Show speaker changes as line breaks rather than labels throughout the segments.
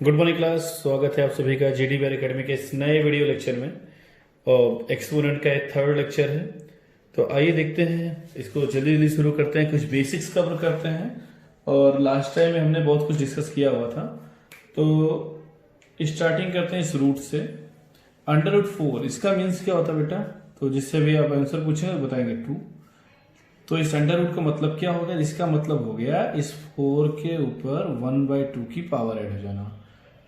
Good morning class. स्वागत है आप सभी का GD एकेडमी के इस नए वीडियो लेक्चर में। और एक्सपोनेंट का थर्ड लेक्चर है। तो आइए देखते हैं, इसको जल्दी जल्दी शुरू करते हैं। कुछ बेसिक्स कवर करते हैं और लास्ट टाइम में हमने बहुत कुछ डिस्कस किया हुआ था। तो स्टार्टिंग करते हैं इस रूट से। √4 इसका मीन्स क्या होता है बेटा? तो जिससे भी आप आंसर पूछेंगे तो बताएंगे 2। तो इस अंडर रूट का मतलब क्या हो गया? इसका मतलब हो गया इस 4 के ऊपर 1/2 की पावर ऐड हो जाना।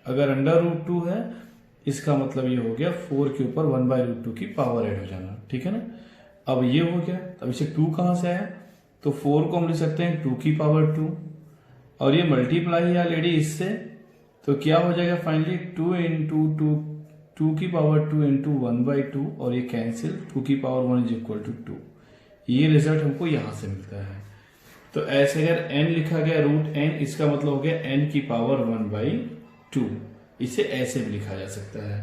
अगर √2 है इसका मतलब ये हो गया 4 के ऊपर 1/√2 की पावर ऐड हो जाना। ठीक है ना? अब ये हो गया। अब इसे 2 कहां से आया? तो 4 को हम लिख सकते हैं 2 की पावर 2 और ये मल्टीप्लाई है ऑलरेडी इससे। तो क्या हो जाएगा फाइनली? 2 इंटू 2 की पावर 2 इंटू 1/2 और ये कैंसिल 2 की पावर 1 इज इक्वल टू 2। ये रिजल्ट हमको यहां से मिलता है। तो ऐसे अगर n लिखा गया √n, इसका मतलब हो गया n की पावर 1/2। इसे ऐसे भी लिखा जा सकता है।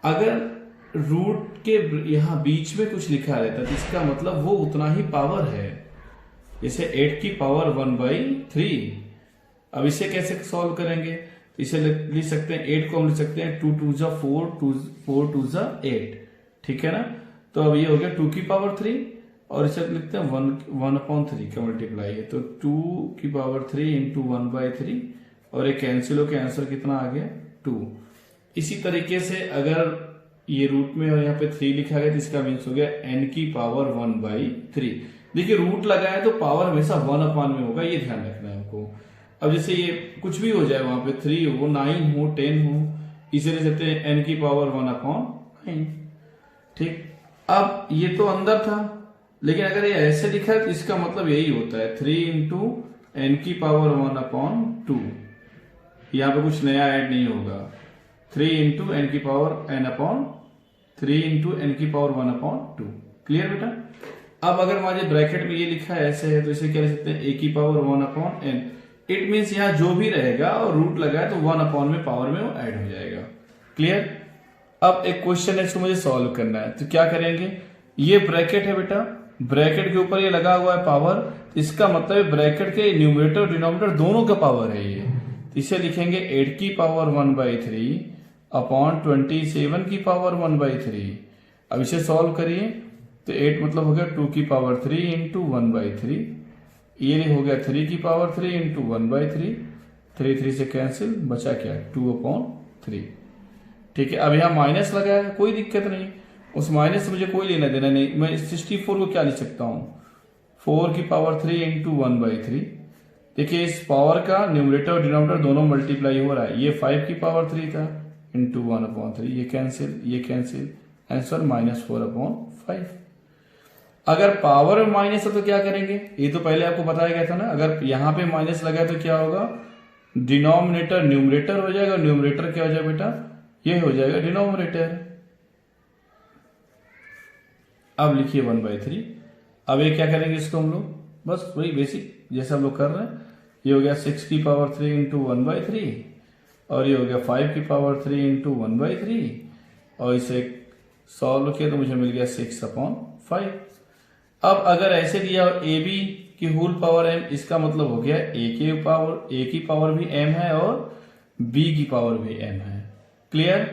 अगर रूट के यहां बीच में कुछ लिखा रहता तो इसका मतलब वो उतना ही पावर है। जैसे 8 की पावर 1/3। अब इसे कैसे सॉल्व करेंगे? तो इसे लिख सकते हैं 8 को हम लिख सकते हैं 2 2 4 4 2 8। ठीक है ना? तो अब ये हो गया 2 की पावर 3 और इसे लिखते हैं 1/3 का मल्टीप्लाई है। तो 2 की पावर 3 इंटू 1/3 और ये कैंसिल होकर आंसर कितना आ गया? 2। इसी तरीके से अगर ये रूट में और यहाँ पे 3 लिखा गया तो इसका मीन्स हो गया n की पावर 1/3। देखिए रूट लगा है तो पावर हमेशा 1/, में होगा, ये ध्यान रखना है हमको। अब जैसे ये कुछ भी हो जाए, वहां पे 3 हो, 9 हो, 10 हो, इसे ले सकते हैं n की पावर 1/9। ठीक। अब ये तो अंदर था, लेकिन अगर ये ऐसे लिखा है तो इसका मतलब यही होता है 3 इंटू n की पावर 1/2। यहां पे कुछ नया ऐड नहीं होगा। 3 इंटू n की पावर n/3 इंटू n की पावर 1/2। क्लियर बेटा? अब अगर हमारे ब्रैकेट में ये लिखा है ऐसे है तो इसे क्या लिख सकते हैं? a की पावर 1/n। इट मीन्स यहां जो भी रहेगा और रूट लगा है तो 1/, में पावर में वो ऐड हो जाएगा। क्लियर? अब एक क्वेश्चन है, इसको मुझे सॉल्व करना है। तो क्या करेंगे? ये ब्रैकेट है बेटा, ब्रैकेट के ऊपर ये लगा हुआ है पावर, इसका मतलब ब्रैकेट के न्यूमरेटर और डिनोमिनेटर दोनों का पावर है ये। इसे लिखेंगे 8 की पावर 1/3 अपॉन 27 की पावर 1/3। अब इसे सॉल्व करिए तो 8 मतलब हो गया 2 की पावर 3 इंटू 1/3। ये हो गया 3 की पावर 3 इंटू 1/3। 3 3 से कैंसिल, बचा क्या? 2/3। ठीक है। अब यहां माइनस लगा है, कोई दिक्कत नहीं, उस माइनस से मुझे कोई लेना देना नहीं। मैं 64 को क्या लिख सकता हूं? 4 की पावर 3 इंटू 1/3। देखिए इस पावर का न्यूमरेटर और डिनोमिनेटर दोनों मल्टीप्लाई हो रहा है। ये 5 की पावर 3 था इंटू 1/3। ये कैंसिल, आंसर -4/5। अगर पावर में माइनस है तो क्या करेंगे? ये तो पहले आपको बताया गया था ना। अगर यहां पे माइनस लगा तो क्या होगा? डिनोमिनेटर न्यूमरेटर हो जाएगा, न्यूमरेटर क्या हो जाएगा बेटा? ये हो जाएगा डिनोमिनेटर। अब लिखिए 1/3। अब ये क्या करेंगे इसको हम लोग? बस वही बेसिक जैसे हम लोग कर रहे हैं। ये हो गया 6 की पावर 3 इंटू 1/3 और ये हो गया 5 की पावर 3 इंटू 1/3 और इसे सॉल्व किया तो मुझे मिल गया 6/5। अब अगर ऐसे दिया ए बी की होल पावर m, इसका मतलब हो गया ए की पावर भी m है और b की पावर भी m है। क्लियर?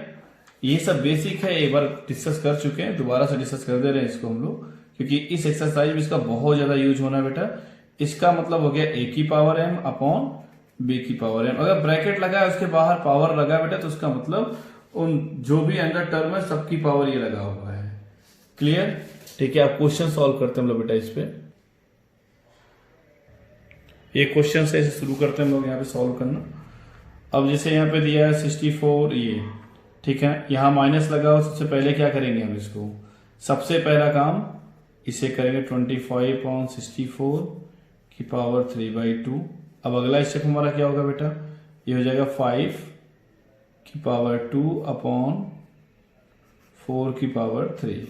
ये सब बेसिक है, एक बार डिस्कस कर चुके हैं, दोबारा से डिस्कस कर दे रहे हैं इसको हम लोग, क्योंकि इस एक्सरसाइज में इसका बहुत ज्यादा यूज होना है बेटा। इसका मतलब हो गया a की पावर m अपॉन b की पावर m। अगर ब्रैकेट लगा है उसके बाहर पावर लगा है बेटा तो उसका मतलब उन जो भी अंदर टर्म है सबकी पावर ये लगा हुआ है। क्लियर? ठीक है। आप क्वेश्चन सॉल्व करते हैं हम लोग बेटा इस पे। ये क्वेश्चन से इसे शुरू करते हैं हम लोग यहाँ पे सॉल्व करना। अब जैसे यहाँ पे दिया है 64 ये, ठीक है, यहाँ माइनस लगा हो, सबसे पहले क्या करेंगे हम इसको? सबसे पहला काम इसे करेंगे 25/64 की पावर 3/2। अब अगला स्टेप हमारा क्या होगा बेटा? ये हो जाएगा 5 की पावर 2 अपॉन 4 की पावर 3।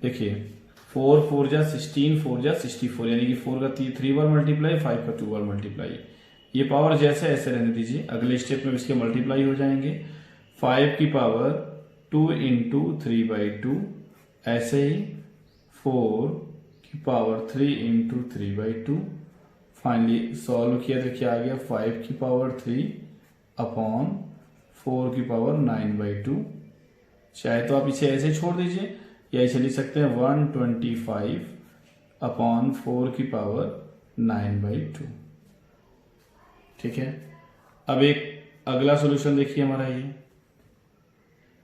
देखिए 4 4 जा 16, 4 जा 64, यानी कि 4 का 3 बार मल्टीप्लाई, 5 का 2 बार मल्टीप्लाई। ये पावर जैसे ऐसे रहने दीजिए, अगले स्टेप में इसके मल्टीप्लाई हो जाएंगे। 5 की पावर 2 इंटू 3/2, ऐसे ही 4 की पावर 3 इंटू 3/2। फाइनली सॉल्व किया तो क्या आ गया? 5 की पावर 3 अपॉन 4 की पावर 9/2। चाहे तो आप इसे ऐसे छोड़ दीजिए या इसे लिख सकते हैं 125 अपॉन 4 की पावर 9/2। ठीक है, अब एक अगला सॉल्यूशन देखिए हमारा ये,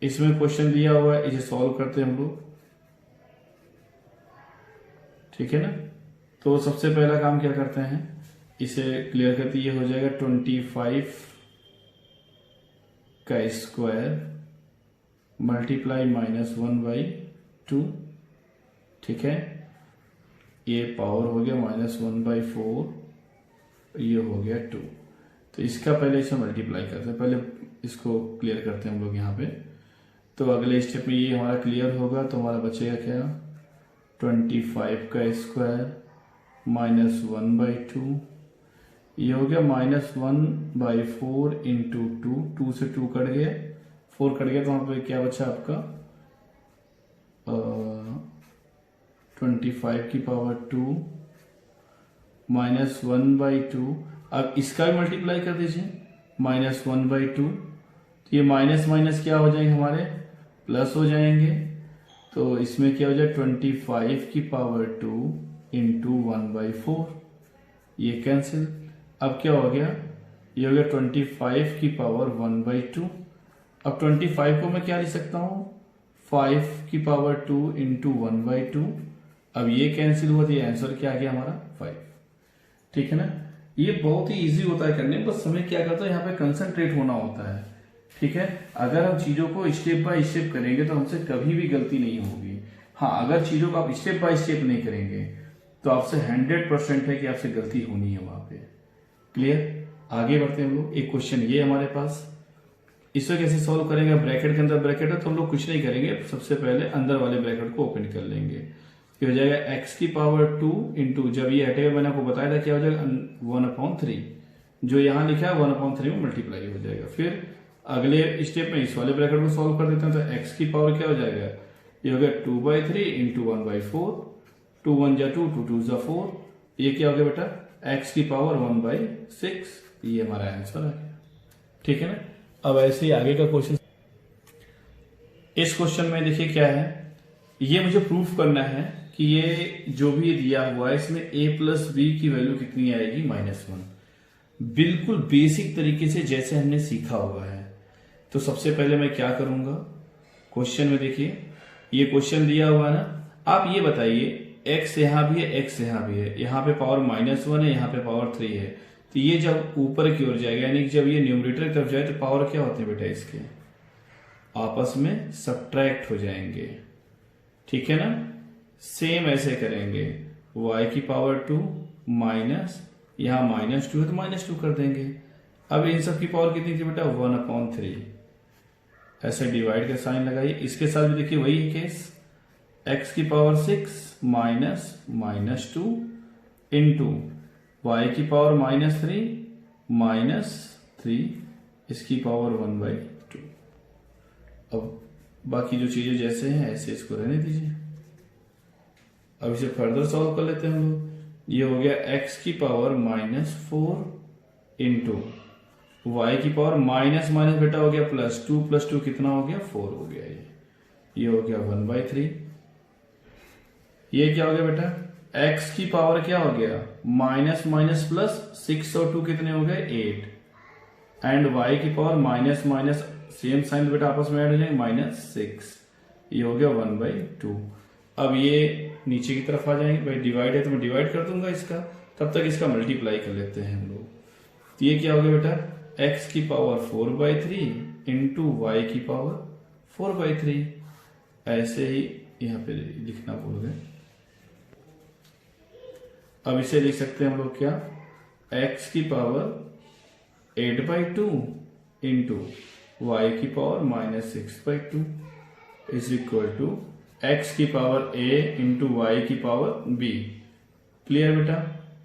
इसमें क्वेश्चन दिया हुआ है, इसे सॉल्व करते हैं हम लोग। ठीक है ना, तो सबसे पहला काम क्या करते हैं, इसे क्लियर करते ये हो जाएगा 25 का स्क्वायर मल्टीप्लाई -1/2। ठीक है, ये पावर हो गया -1/4, ये हो गया 2। तो इसका पहले इसे मल्टीप्लाई करते हैं, पहले इसको क्लियर करते हैं हम लोग यहाँ पे। तो अगले स्टेप में ये हमारा क्लियर होगा, तो हमारा बचेगा क्या, 25 का स्क्वायर -1/2, ये हो गया -1/4 इंटू 2 से 2 कट गया, 4 कट गया, तो वहां पे क्या बचा आपका 25 की पावर 2 -1/2। अब इसका भी मल्टीप्लाई कर दीजिए -1/2, तो ये माइनस माइनस क्या हो जाएंगे हमारे, प्लस हो जाएंगे। तो इसमें क्या हो जाए 25 की पावर 2 इंटू 1/4, ये कैंसिल। अब क्या हो गया, ये हो गया 25 की पावर 1/2। अब 25 को मैं क्या लिख सकता हूं, 5 की पावर 2 इंटू 1/2। अब ये कैंसिल हुआ, तो ये आंसर क्या आ गया हमारा 5। ठीक है ना, ये बहुत ही इजी होता है करने में, बस हमें क्या करता है यहाँ पे कंसंट्रेट होना होता है। ठीक है, अगर हम चीजों को स्टेप बाय स्टेप करेंगे तो हमसे कभी भी गलती नहीं होगी। हाँ, अगर चीजों को आप स्टेप बाय स्टेप नहीं करेंगे तो आपसे 100% है कि आपसे गलती होनी है वहां पे। क्लियर, आगे बढ़ते हैं हम लोग। एक क्वेश्चन ये हमारे पास, इसको कैसे सॉल्व करेंगे, ब्रैकेट के अंदर ब्रैकेट है तो हम लोग कुछ नहीं करेंगे, सबसे पहले अंदर वाले ब्रैकेट को ओपन कर लेंगे। ये हो जाएगा x की पावर 2 इंटू, जब ये हटेगा मैंने आपको बताया था क्या हो जाएगा 1/3, जो यहाँ लिखा है 1/3 में मल्टीप्लाई हो जाएगा। फिर अगले स्टेप में इस वाले ब्रैकेट को सॉल्व कर देते हैं, तो x की पावर क्या हो जाएगा, ये हो गया 2/3 इंटू 1/4, 2 1 जा 2, 2 2 जा 4, ये क्या हो गया बेटा x की पावर 1/6, ये हमारा आंसर आ गया। ठीक है ना, अब ऐसे ही आगे का क्वेश्चन, इस क्वेश्चन में देखिए क्या है, ये मुझे प्रूफ करना है कि ये जो भी दिया हुआ है इसमें a प्लस बी की वैल्यू कितनी आएगी, -1। बिल्कुल बेसिक तरीके से जैसे हमने सीखा हुआ है। तो सबसे पहले मैं क्या करूंगा, क्वेश्चन में देखिए ये क्वेश्चन दिया हुआ है ना, आप ये बताइए x यहां भी है, x यहां भी है, यहां पे पावर -1 है, यहां पे पावर 3 है, तो ये जब ऊपर की ओर जाएगा, यानी कि जब ये न्यूमरेटर की तरफ जाए तो पावर क्या होते हैं बेटा, इसके आपस में सब्ट्रैक्ट हो जाएंगे। ठीक है ना, सेम ऐसे करेंगे, y की पावर 2 माइनस, यहां -2 है तो -2 कर देंगे। अब इन सब की पावर कितनी थी बेटा, 1/3, ऐसे डिवाइड का साइन लगाइए। इसके साथ भी देखिए वही है केस, x की पावर 6 माइनस -2 इंटू y की पावर -3 -3, इसकी पावर 1/2। अब बाकी जो चीजें जैसे हैं ऐसे इसको रहने दीजिए। अब इसे फर्दर सॉल्व कर लेते हैं हम लोग। ये हो गया x की पावर -4 इंटू y की पावर माइनस माइनस बेटा हो गया +2 + 2 कितना हो गया, 4 हो गया। ये हो गया 1/3। ये क्या हो गया बेटा, x की पावर क्या हो गया, माइनस माइनस प्लस 6 और 2 कितने हो गए, 8, एंड y की power minus minus same sign बेटा आपस में ऐड हो जाएंगे, -6, ये हो गया 1/2। अब ये नीचे की तरफ आ जाएंगे, भाई डिवाइड है तो मैं डिवाइड कर दूंगा इसका, तब तक इसका मल्टीप्लाई कर लेते हैं हम लोग। तो ये क्या हो गया बेटा, x की पावर 4/3 इंटू वाई की पावर 4/3, ऐसे ही यहां पे लिखना भूल गए। अब इसे लिख सकते हैं हम लोग क्या, x की पावर 8/2 इंटू वाई की power -6/2 is equal to x की पावर a इंटू वाई की पावर b। क्लियर बेटा।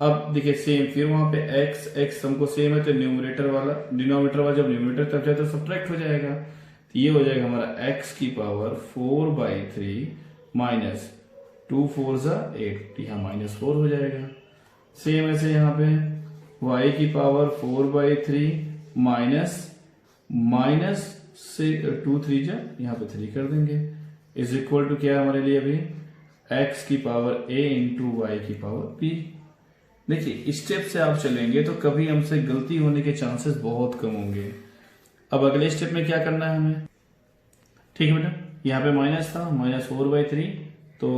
अब देखिए सेम, फिर वहां पे x हमको सेम है तो न्यूमरेटर वाला डिनोमिनेटर वाला जब न्यूमरेटर तब जाए तो सब्ट्रैक्ट हो जाएगा, तो ये हो जाएगा हमारा x की पावर 4/3 माइनस 2 4 8, यहाँ -4 हो जाएगा। सेम ऐसे यहाँ पे y की पावर 4/3 माइनस माइनस से 2 3 जा यहाँ पे 3 कर देंगे, इज इक्वल टू क्या है हमारे लिए अभी x की पावर a इंटू वाई की पावर b। देखिए स्टेप से आप चलेंगे तो कभी हमसे गलती होने के चांसेस बहुत कम होंगे। अब अगले स्टेप में क्या करना है हमें, ठीक है बेटा, यहाँ पे माइनस था, -4/3, तो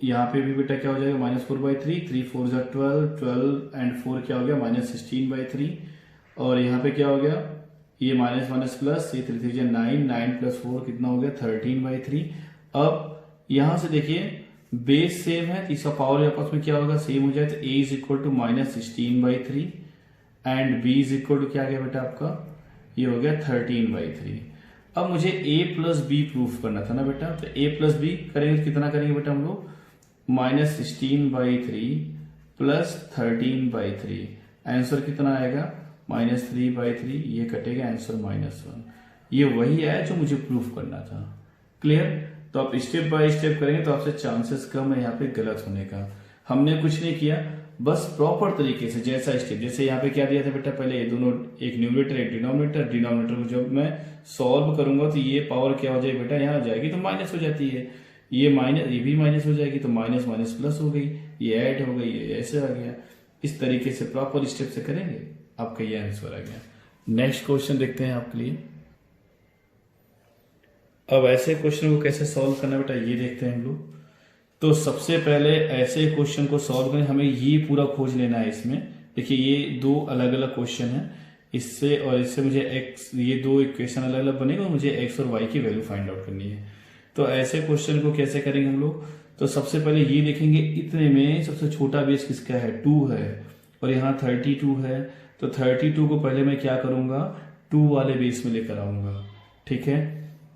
यहाँ पे भी बेटा क्या हो जाएगा -4/3, 3 4 जा 12, 12 एंड 4 क्या हो गया -16/3, और यहाँ पे क्या हो गया ये माइनस माइनस प्लस, ये 3 3 जा 9, 9 प्लस 4 कितना हो गया 13/3। अब यहाँ से देखिए बेस सेम है तो इसका पावर आपस में क्या होगा सेम हो जाए, तो a is equal to -16/3 and b is equal to क्या आ गया बेटा आपका ये हो गया 13/3। अब मुझे a प्लस बी प्रूफ करना था ना बेटा, तो a प्लस बी करेंगे तो कितना करेंगे बेटा हम लोग -16/3 प्लस 13/3, आंसर कितना आएगा -3/3, ये कटेगा आंसर -1। ये वही है जो मुझे प्रूफ करना था। क्लियर? तो आप स्टेप बाय स्टेप करेंगे तो आपसे चांसेस कम है यहाँ पे गलत होने का। हमने कुछ नहीं किया, बस प्रॉपर तरीके से जैसा स्टेप, जैसे यहाँ पे क्या दिया था बेटा पहले ये दोनों एक न्यूमरेटर एक डिनोमिनेटर, डिनोमिनेटर को जब मैं सॉल्व करूंगा तो ये पावर क्या हो जाएगी बेटा यहाँ आ जाएगी तो माइनस हो जाती है, ये माइनस ये भी माइनस हो जाएगी तो माइनस माइनस प्लस हो गई, ये ऐड हो गई, ये ऐसे आ गया। इस तरीके से प्रॉपर स्टेप से करेंगे आपका ये आंसर आ गया। नेक्स्ट क्वेश्चन देखते हैं आपके लिए। अब ऐसे क्वेश्चन को कैसे सॉल्व करना बेटा ये देखते हैं हम लोग। तो सबसे पहले ऐसे क्वेश्चन को सॉल्व करने हमें ये पूरा खोज लेना है। इसमें देखिए ये दो अलग अलग क्वेश्चन है, इससे और इससे मुझे x, ये दो इक्वेशन अलग अलग बनेगा और मुझे x और y की वैल्यू फाइंड आउट करनी है। तो ऐसे क्वेश्चन को कैसे करेंगे हम लोग, तो सबसे पहले ये देखेंगे इतने में सबसे छोटा बेस किसका है 2 है और यहाँ 32 है, तो 32 को पहले मैं क्या करूंगा 2 वाले बेस में लेकर आऊंगा। ठीक है,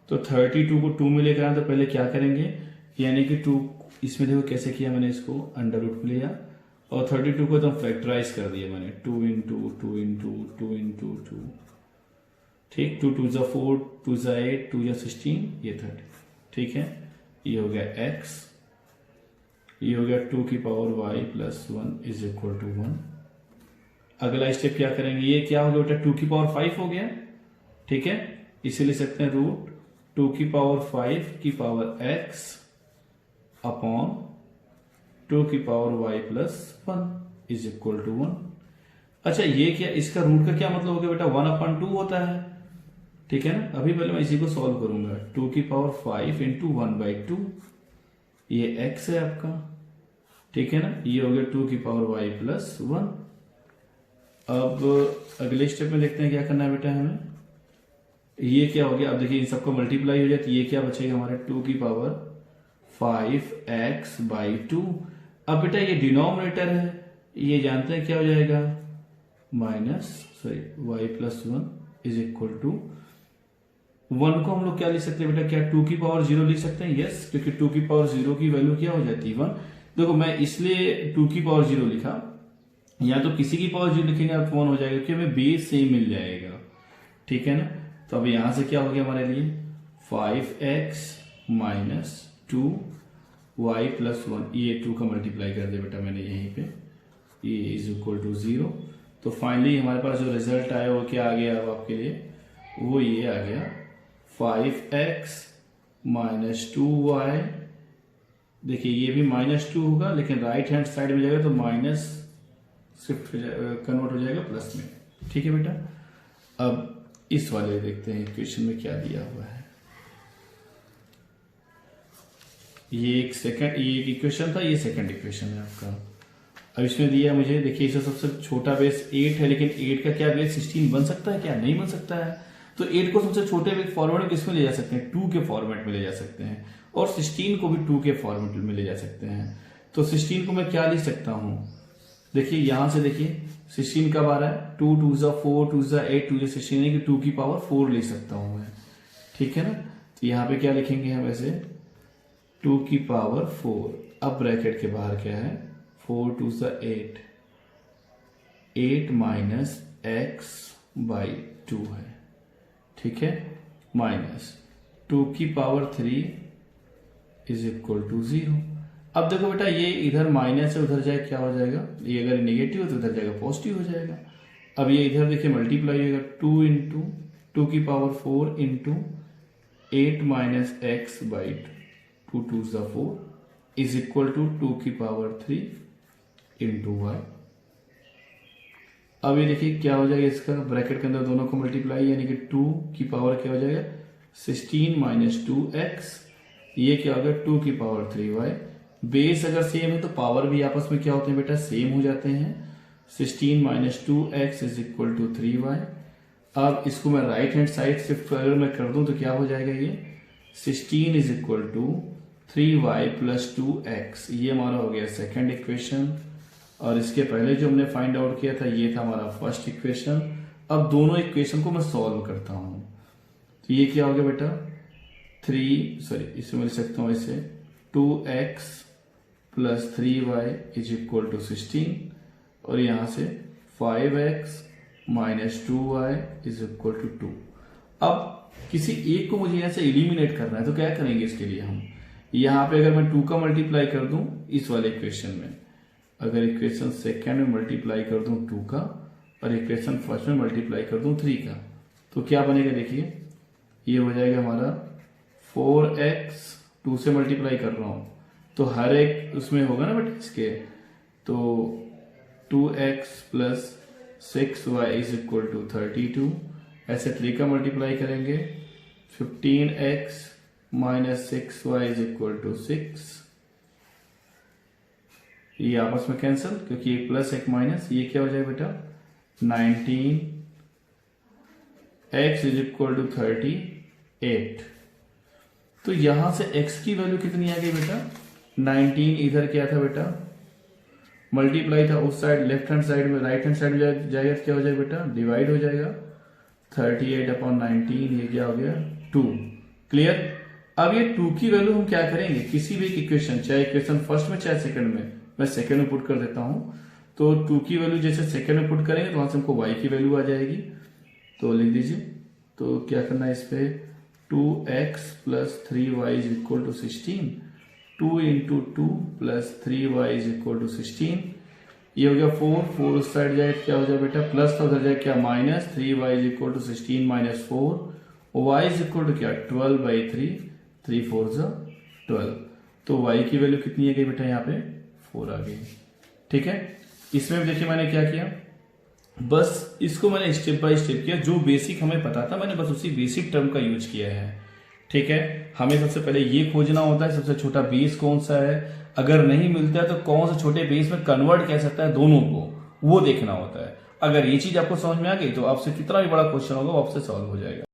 तो 32 को 2 में लेकर आए तो पहले क्या करेंगे, यानी कि 2 इसमें देखो कैसे किया मैंने, इसको अंडर रूट लिया और 32 को एकदम फैक्टराइज कर दिया मैंने, 2 इंटू 2 इंटू 2 इंटू 2, ठीक, 2 2 जा 4, 2 जा 8, 2 जा 16, ये 30। ठीक है, ये हो गया x, ये हो गया 2 की power y plus 1 is equal to 1। अगला स्टेप क्या करेंगे, ये क्या हो गया बेटा 2 की पावर 5 हो गया। ठीक है, इसे ले सकते हैं रूट 2 की पावर 5 की पावर x अपॉन 2 की power y plus 1 is equal to 1। अच्छा ये क्या, इसका रूट का क्या मतलब हो गया बेटा 1/2 होता है। ठीक है ना, अभी पहले मैं इसी को सॉल्व करूंगा, 2 की पावर 5 इंटू 1/2, ये x है आपका। ठीक है ना, ये हो गया 2 की पावर y प्लस 1। अब अगले स्टेप में देखते हैं क्या करना है बेटा हमें। ये क्या हो गया, अब देखिए इन सबको मल्टीप्लाई हो जाए तो ये क्या बचेगा हमारे 2 की पावर 5x/2। अब बेटा ये डिनोमिनेटर है, ये जानते हैं क्या हो जाएगा y plus 1 is equal to 1 को हम लोग क्या लिख सकते हैं बेटा, क्या 2 की पावर 0 लिख सकते हैं। यस, क्योंकि 2 की पावर 0 की वैल्यू क्या हो जाती है 1। देखो मैं इसलिए 2 की पावर 0 लिखा, या तो किसी की पावर 0 लिखेंगे आप 1 हो जाएगा क्योंकि हमें बेस सेम मिल जाएगा। ठीक है ना, तो अब यहां से क्या हो गया हमारे लिए 5x माइनस 2y प्लस 1, ये 2 का मल्टीप्लाई कर दिया बेटा मैंने यहीं पे, ये इज इक्वल टू 0। तो फाइनली हमारे पास जो रिजल्ट आया वो क्या आ गया अब आपके लिए, वो ये आ गया 5x माइनस 2y। देखिए ये भी -2 होगा लेकिन राइट हैंड साइड में जाएगा तो माइनस शिफ्ट कन्वर्ट हो जाएगा प्लस में। ठीक है बेटा, अब इस वाले देखते हैं इक्वेशन में क्या दिया हुआ है। ये एक इक्वेशन था, ये सेकंड इक्वेशन है आपका। अब इसमें दिया मुझे, देखिए इसका सबसे छोटा बेस 8 है, लेकिन 8 का क्या बेस 16 बन सकता है क्या, नहीं बन सकता है। तो 8 को सबसे छोटे फॉर्मेट में किसमें ले जा सकते हैं, 2 के फॉर्मेट में ले जा सकते हैं, और 16 को भी 2 के फॉर्मेट में ले जा सकते हैं। तो 16 को मैं क्या लिख सकता हूं, देखिए यहां से देखिए 16 कब आ रहा है, 2 2 जा 4, 2 जा 8, 2 जा 16, यानी कि 2 की पावर 4 लिख सकता हूं मैं। ठीक है ना, तो यहाँ पे क्या लिखेंगे हम ऐसे 2 की पावर 4, अब ब्रैकेट के बाहर क्या है 4 2 जा 8, 8 माइनस x/2 है। ठीक है, माइनस 2 की पावर 3 इज इक्वल टू 0। अब देखो बेटा ये इधर माइनस है, उधर जाए क्या हो जाएगा, ये अगर नेगेटिव है तो उधर जाएगा पॉजिटिव हो जाएगा। अब ये इधर देखिए मल्टीप्लाई होगा 2 इंटू 2 की power 4 into 8 minus x by 2 2 4 is equal to 2 की पावर 3 इंटू वाई। अब ये देखिए क्या हो जाएगा, इसका ब्रैकेट के अंदर दोनों को मल्टीप्लाई, यानी कि 2 की पावर क्या हो जाएगा 16 माइनस 2x, ये क्या हो गया 2 की पावर 3y। बेस अगर सेम है तो पावर भी आपस में क्या होते हैं बेटा, सेम हो जाते हैं। 16 minus 2x is equal to 3y। अब इसको मैं राइट हैंड साइड शिफ्ट अगर मैं कर दूं तो क्या हो जाएगा, ये 16 is equal to 3y plus 2x, ये हमारा हो गया सेकेंड इक्वेशन। और इसके पहले जो हमने फाइंड आउट किया था ये था हमारा फर्स्ट इक्वेशन। अब दोनों इक्वेशन को मैं सॉल्व करता हूं, तो ये क्या हो गया बेटा इसे मैं लिख सकता हूं इसे 2x plus 3y is equal to 16, और यहां से 5x minus 2y is equal to 2। अब किसी एक को मुझे यहां से एलिमिनेट करना है, तो क्या करेंगे इसके लिए हम, यहां पे अगर मैं 2 का मल्टीप्लाई कर दूं इस वाले इक्वेशन में, अगर इक्वेशन सेकेंड में मल्टीप्लाई कर दूं 2 का और इक्वेशन फर्स्ट में मल्टीप्लाई कर दूं 3 का, तो क्या बनेगा देखिए, ये हो जाएगा हमारा 4x, 2 से मल्टीप्लाई कर रहा हूं तो हर एक उसमें होगा ना बेटा इसके, तो 2x plus 6y is equal to 32। ऐसे 3 का मल्टीप्लाई करेंगे 15x minus 6y is equal to 6, ये आपस में कैंसिल क्योंकि एक प्लस एक माइनस, ये क्या हो जाएगा बेटा 19 x इज इक्वल टू 38। तो यहां से x की वैल्यू कितनी आ गई बेटा 19, इधर क्या था बेटा मल्टीप्लाई था उस साइड लेफ्ट हैंड साइड में, राइट हैंड साइड में जाएगा तो क्या हो जाएगा बेटा डिवाइड हो जाएगा 38/19, ये क्या हो गया 2। क्लियर। अब ये 2 की वैल्यू हम क्या करेंगे, किसी भी इक्वेशन, चाहे इक्वेशन फर्स्ट में चाहे सेकंड में, मैं सेकंड में पुट कर देता हूं, तो 2 की वैल्यू जैसे सेकंड में पुट करेंगे तो वहां से हमको y की वैल्यू आ जाएगी, तो लिख दीजिए। तो क्या करना है इस पे 2x plus 3y is equal to 16, 2 into 2 plus 3y is equal to 16, ये हो गया 4 उस साइड जाए क्या हो जाए बेटा प्लस था, उधर जाए क्या minus, 3y is equal to 16 minus 4, y is equal to क्या 12/3, 3 4 12, तो y की वैल्यू कितनी आ गई बेटा यहाँ पे 4 आ गई। ठीक है, इसमें भी देखिए मैंने क्या किया, बस इसको मैंने स्टेप बाय स्टेप किया, जो बेसिक हमें पता था मैंने बस उसी बेसिक टर्म का यूज किया है। ठीक है, हमें सबसे पहले ये खोजना होता है सबसे छोटा बेस कौन सा है, अगर नहीं मिलता है तो कौन से छोटे बेस में कन्वर्ट कर सकता है दोनों को, वो देखना होता है। अगर ये चीज आपको समझ में आ गई तो आपसे कितना भी बड़ा क्वेश्चन होगा वो आपसे सॉल्व हो जाएगा।